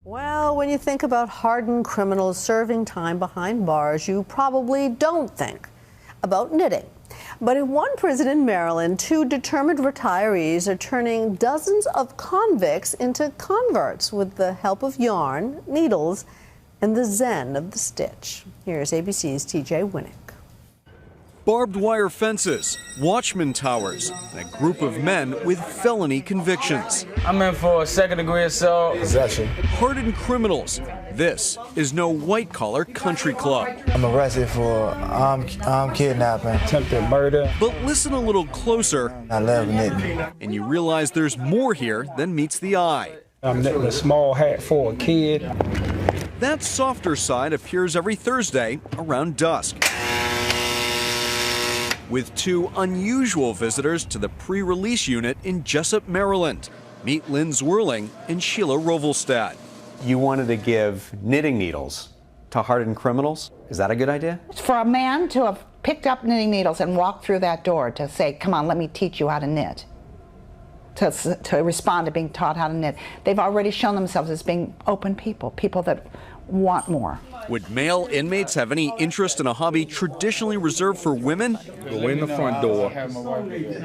Well, when you think about hardened criminals serving time behind bars, you probably don't think about knitting. But in one prison in Maryland, two determined retirees are turning dozens of convicts into converts with the help of yarn, needles, and the zen of the stitch. Here's ABC's TJ Winnick. Barbed wire fences, watchman towers, and a group of men with felony convictions. I'm in for a second-degree assault. Possession. Hardened criminals. This is no white-collar country club. I'm arrested for armed kidnapping. Attempted murder. But listen a little closer, I love knitting. and you realize there's more here than meets the eye. I'm knitting a small hat for a kid. That softer side appears every Thursday around dusk, with two unusual visitors to the pre-release unit in Jessup, Maryland. Meet Lynn Zwirling and Sheila Rovelstad. You wanted to give knitting needles to hardened criminals? Is that a good idea? For a man to have picked up knitting needles and walked through that door to say, come on, let me teach you how to knit, to respond to being taught how to knit, they've already shown themselves as being open people, people that want more. Would male inmates have any interest in a hobby traditionally reserved for women? Go in the front door,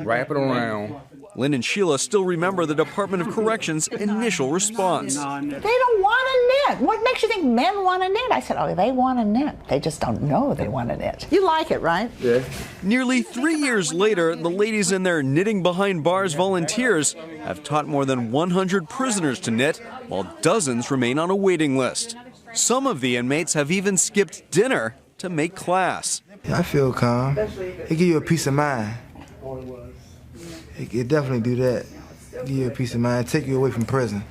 wrap it around. Lynn and Sheila still remember the Department of Corrections' initial response. They don't want to knit. What makes you think men want to knit? I said, oh, they want to knit. They just don't know they want to knit. You like it, right? Yeah. Nearly 3 years later, the ladies and their Knitting Behind Bars volunteers have taught more than 100 prisoners to knit, while dozens remain on a waiting list. Some of the inmates have even skipped dinner to make class. I feel calm. It give you a peace of mind. It definitely do that. Give you a peace of mind, take you away from prison.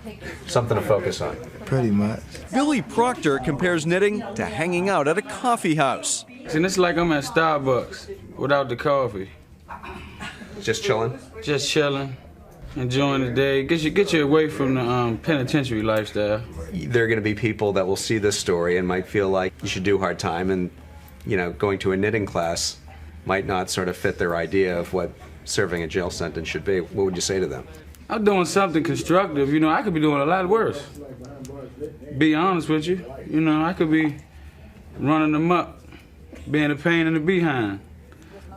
Something to focus on. Pretty much. Billy Proctor compares knitting to hanging out at a coffee house. And it's like I'm at Starbucks without the coffee. Just chilling? Just chilling, enjoying the day. Get you away from the penitentiary lifestyle. There are going to be people that will see this story and might feel like you should do hard time, and going to a knitting class might not sort of fit their idea of what serving a jail sentence should be. What would you say to them? I'm doing something constructive. I could be doing a lot worse. Be honest with you. I could be running them up, being a pain in the behind.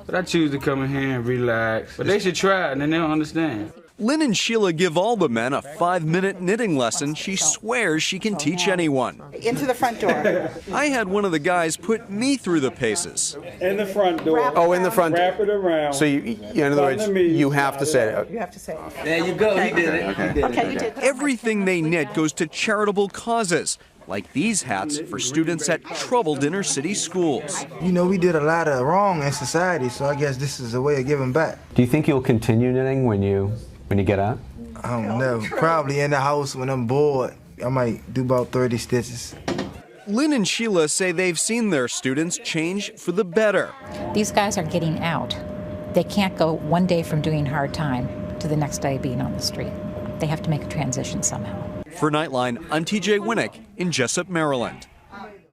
But I choose to come in here and relax. But they should try it, and then they'll understand. Lynn and Sheila give all the men a 5-minute knitting lesson she swears she can teach anyone. Into the front door. I had one of the guys put me through the paces. In the front door. Oh, in the front. Wrap it around. So in other words, you have to say it. You have to say it. There you go. Okay. He did it. Okay, you did. Everything they knit goes to charitable causes, like these hats for students at troubled inner city schools. We did a lot of wrong in society, so I guess this is a way of giving back. Do you think you'll continue knitting when you get out? I don't know. Probably in the house when I'm bored. I might do about 30 stitches. Lynn and Sheila say they've seen their students change for the better. These guys are getting out. They can't go one day from doing hard time to the next day being on the street. They have to make a transition somehow. For Nightline, I'm TJ Winnick in Jessup, Maryland.